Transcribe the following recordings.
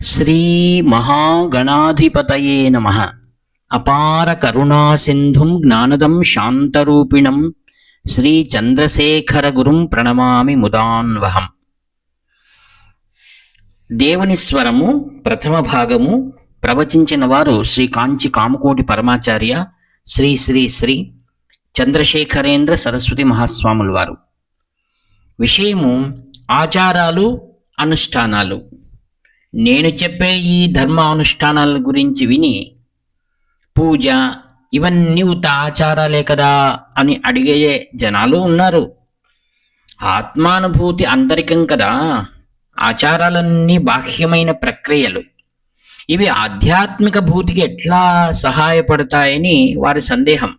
శ్రీ మహాగణాధిపతయే నమః. అపార కరుణా సింధుం జ్ఞానదం శాంతరూపిణం శ్రీ చంద్రశేఖర గురుం ప్రణమామి ముదాన్వహం. దేవుని స్వరము ప్రథమ భాగము ప్రవచించిన వారు శ్రీ కాంచి కామకోటి పరమాచార్య శ్రీ శ్రీ శ్రీ చంద్రశేఖరేంద్ర సరస్వతి మహాస్వాముల వారు. విషయము ఆచారాలు అనుష్ఠానాలు. నేను చెప్పే ఈ ధర్మానుష్ఠానాల గురించి విని పూజ ఇవన్నీ ఉత్త ఆచారాలే కదా అని అడిగే జనాలు ఉన్నారు. ఆత్మానుభూతి ఆంతరికం కదా. ఆచారాలన్నీ బాహ్యమైన ప్రక్రియలు. ఇవి ఆధ్యాత్మిక భూతికి ఎట్లా సహాయపడతాయని వారి సందేహం.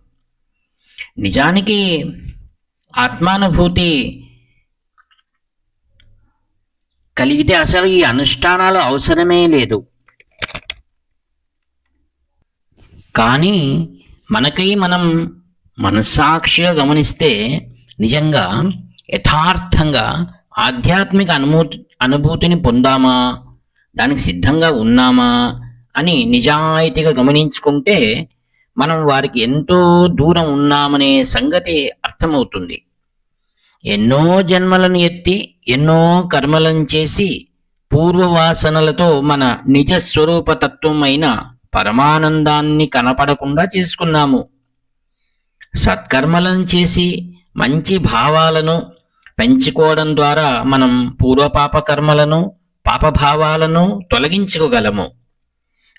నిజానికి ఆత్మానుభూతి కలిగితే అసలు ఈ అనుష్ఠానాలు అవసరమే లేదు. కానీ మనకై మనం మనస్సాక్షిగా గమనిస్తే నిజంగా యథార్థంగా ఆధ్యాత్మిక అనుభూతిని పొందామా, దానికి సిద్ధంగా ఉన్నామా అని నిజాయితీగా గమనించుకుంటే మనం వారికి ఎంతో దూరం ఉన్నామనే సంగతి అర్థమవుతుంది. ఎన్నో జన్మలను ఎత్తి ఎన్నో కర్మలను చేసి పూర్వవాసనలతో మన నిజస్వరూపతత్వమైన పరమానందాన్ని కనపడకుండా చేసుకున్నాము. సత్కర్మలను చేసి మంచి భావాలను పెంచుకోవడం ద్వారా మనం పూర్వపాప కర్మలను పాపభావాలను తొలగించుకోగలము.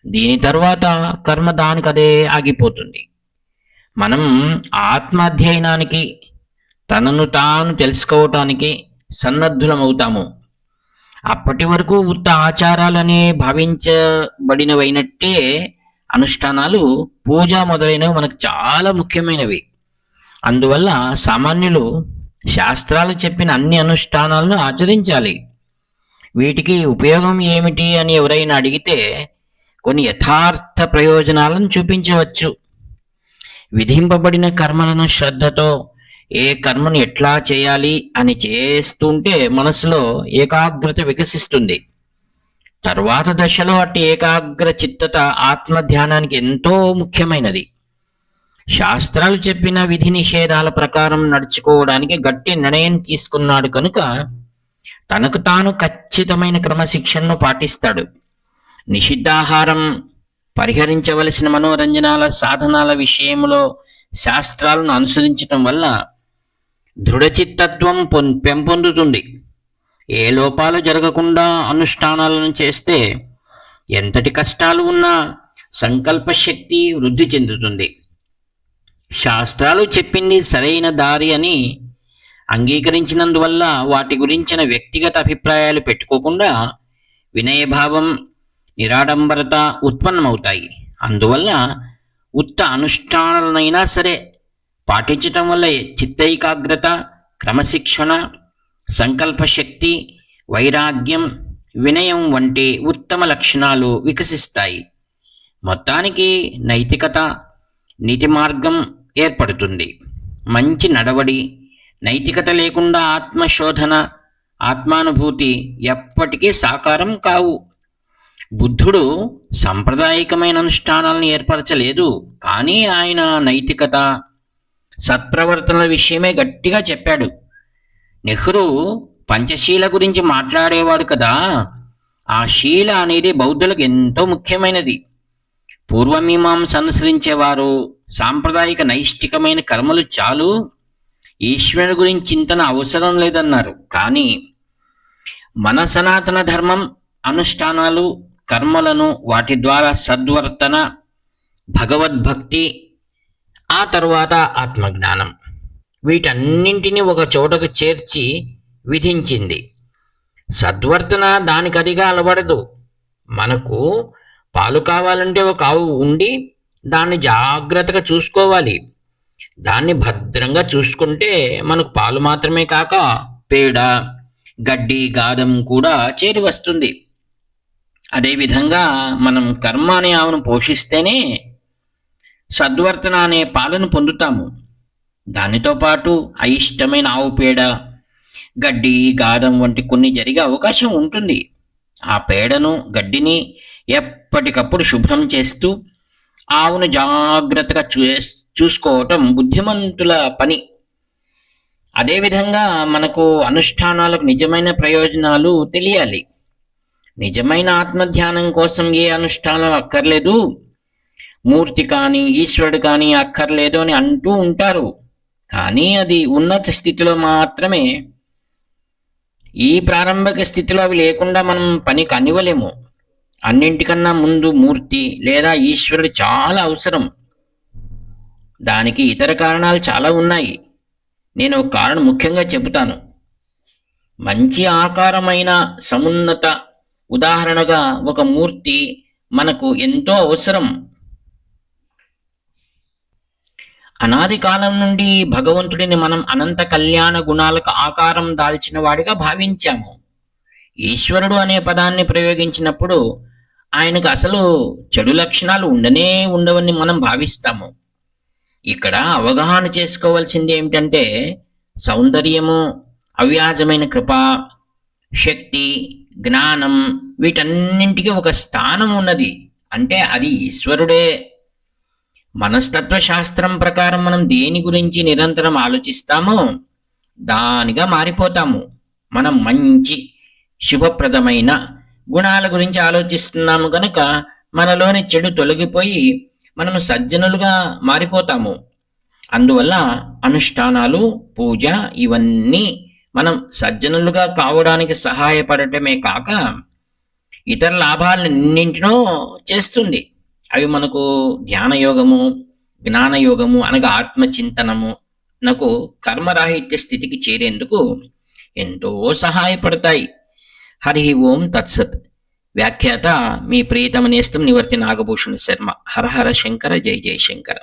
దీని తర్వాత కర్మ దానికదే ఆగిపోతుంది. మనం ఆత్మాధ్యయనానికి, తనను తాను తెలుసుకోవటానికి సన్నద్ధులమవుతాము. అప్పటి వరకు ఉత్త ఆచారాలనే భావించబడినవైనట్టే అనుష్ఠానాలు, పూజ మొదలైనవి మనకు చాలా ముఖ్యమైనవి. అందువల్ల సామాన్యులు శాస్త్రాలు చెప్పిన అన్ని అనుష్ఠానాలను ఆచరించాలి. వీటికి ఉపయోగం ఏమిటి అని ఎవరైనా అడిగితే కొన్ని యథార్థ ప్రయోజనాలను చూపించవచ్చు. విధింపబడిన కర్మలను శ్రద్ధతో ఏ కర్మను ఎట్లా చేయాలి అని చేస్తుంటే మనసులో ఏకాగ్రత వికసిస్తుంది. తర్వాత దశలో అట్టి ఏకాగ్ర చిత్తత ఆత్మధ్యానానికి ఎంతో ముఖ్యమైనది. శాస్త్రాలు చెప్పిన విధి నిషేధాల ప్రకారం నడుచుకోవడానికి గట్టి నిర్ణయం తీసుకున్నాడు కనుక తనకు తాను ఖచ్చితమైన క్రమశిక్షణను పాటిస్తాడు. నిషిద్ధాహారం, పరిహరించవలసిన మనోరంజనాల సాధనాల విషయంలో శాస్త్రాలను అనుసరించటం వల్ల దృఢచిత్తత్వం పెంపొందుతుంది. ఏ లోపాలు జరగకుండా అనుష్ఠానాలను చేస్తే ఎంతటి కష్టాలు ఉన్నా సంకల్ప శక్తి వృద్ధి చెందుతుంది. శాస్త్రాలు చెప్పింది సరైన దారి అని అంగీకరించినందువల్ల వాటి గురించిన వ్యక్తిగత అభిప్రాయాలు పెట్టుకోకుండా వినయభావం, నిరాడంబరత ఉత్పన్నమవుతాయి. అందువల్ల ఉత్త అనుష్ఠానాలనైనా సరే పాటించటం వల్ల చిత్తైకాగ్రత, క్రమశిక్షణ, సంకల్పశక్తి, వైరాగ్యం, వినయం వంటి ఉత్తమ లక్షణాలు వికసిస్తాయి. మొత్తానికి నైతికత, నీతి మార్గం ఏర్పడుతుంది. మంచి నడవడి, నైతికత లేకుండా ఆత్మశోధన, ఆత్మానుభూతి ఎప్పటికీ సాకారం కావు. బుద్ధుడు సాంప్రదాయికమైన అనుష్ఠానాలను ఏర్పరచలేదు, కానీ ఆయన నైతికత, సత్ప్రవర్తనల విషయమే గట్టిగా చెప్పాడు. నెహ్రూ పంచశీల గురించి మాట్లాడేవాడు కదా. ఆ శీల అనేది బౌద్ధులకు ఎంతో ముఖ్యమైనది. పూర్వమీమాంస అనుసరించేవారు సాంప్రదాయిక నైష్టికమైన కర్మలు చాలు, ఈశ్వరుని గురించి చింతన అవసరం లేదన్నారు. కానీ మన సనాతన ధర్మం అనుష్ఠానాలు, కర్మలను, వాటి ద్వారా సద్వర్తన, భగవద్భక్తి, ఆ తరువాత ఆత్మజ్ఞానం, వీటన్నింటినీ ఒక చోటకు చేర్చి విధించింది. సద్వర్తన దానికదిగా అలవడదు. మనకు పాలు కావాలంటే ఒక ఆవు ఉండి దాన్ని జాగ్రత్తగా చూసుకోవాలి. దాన్ని భద్రంగా చూసుకుంటే మనకు పాలు మాత్రమే కాక పేడ, గడ్డి, గాదం కూడా చేరి వస్తుంది. అదేవిధంగా మనం కర్మ అనే ఆవును పోషిస్తేనే సద్వర్తన అనే పాలను పొందుతాము. దానితో పాటు అయిష్టమైన ఆవు పేడ, గడ్డి, గాదం వంటి కొన్ని జరిగే అవకాశం ఉంటుంది. ఆ పేడను, గడ్డిని ఎప్పటికప్పుడు శుభ్రం చేస్తూ ఆవును జాగ్రత్తగా చూసుకోవటం బుద్ధిమంతుల పని. అదేవిధంగా మనకు అనుష్ఠానాలకు నిజమైన ప్రయోజనాలు తెలియాలి. నిజమైన ఆత్మధ్యానం కోసం ఏ అనుష్ఠానం అక్కర్లేదు, మూర్తి కానీ ఈశ్వరుడు కానీ అక్కర్లేదు అని అంటూ ఉంటారు. కానీ అది ఉన్నత స్థితిలో మాత్రమే. ఈ ప్రారంభక స్థితిలో అవి లేకుండా మనం పని కనివ్వలేము. అన్నింటికన్నా ముందు మూర్తి లేదా ఈశ్వరుడు చాలా అవసరం. దానికి ఇతర కారణాలు చాలా ఉన్నాయి. నేను ఒక కారణం ముఖ్యంగా చెబుతాను. మంచి ఆకారమైన సమున్నత, ఉదాహరణగా ఒక మూర్తి మనకు ఎంతో అవసరం. అనాది కాలం నుండి భగవంతుడిని మనం అనంత కళ్యాణ గుణాలకు ఆకారం దాల్చిన వాడిగా భావించాము. ఈశ్వరుడు అనే పదాన్ని ప్రయోగించినప్పుడు ఆయనకు అసలు చెడు లక్షణాలు ఉండవని మనం భావిస్తాము. ఇక్కడ అవగాహన చేసుకోవాల్సింది ఏమిటంటే, సౌందర్యము, అవ్యాజమైన కృప, శక్తి, జ్ఞానం, వీటన్నింటికి ఒక స్థానం ఉన్నది. అంటే అది ఈశ్వరుడే. మనస్తత్వ శాస్త్రం ప్రకారం మనం దేని గురించి నిరంతరం ఆలోచిస్తామో దానిగా మారిపోతాము. మనం మంచి శుభప్రదమైన గుణాల గురించి ఆలోచిస్తున్నాము కనుక మనలోని చెడు తొలగిపోయి మనము సజ్జనులుగా మారిపోతాము. అందువల్ల అనుష్ఠానాలు, పూజ ఇవన్నీ మనం సజ్జనులుగా కావడానికి సహాయపడటమే కాక ఇతర లాభాలన్నింటినో చేస్తుంది. అవి మనకు ధ్యానయోగము, జ్ఞానయోగము అనగా ఆత్మచింతనము నాకు కర్మరాహిత్య స్థితికి చేరేందుకు ఎంతో సహాయపడతాయి. హరి ఓం తత్సత్. వ్యాఖ్యాత మీ ప్రియతమ నేస్తం నివర్తి నాగభూషణ శర్మ. హర హర శంకర, జై జై శంకర.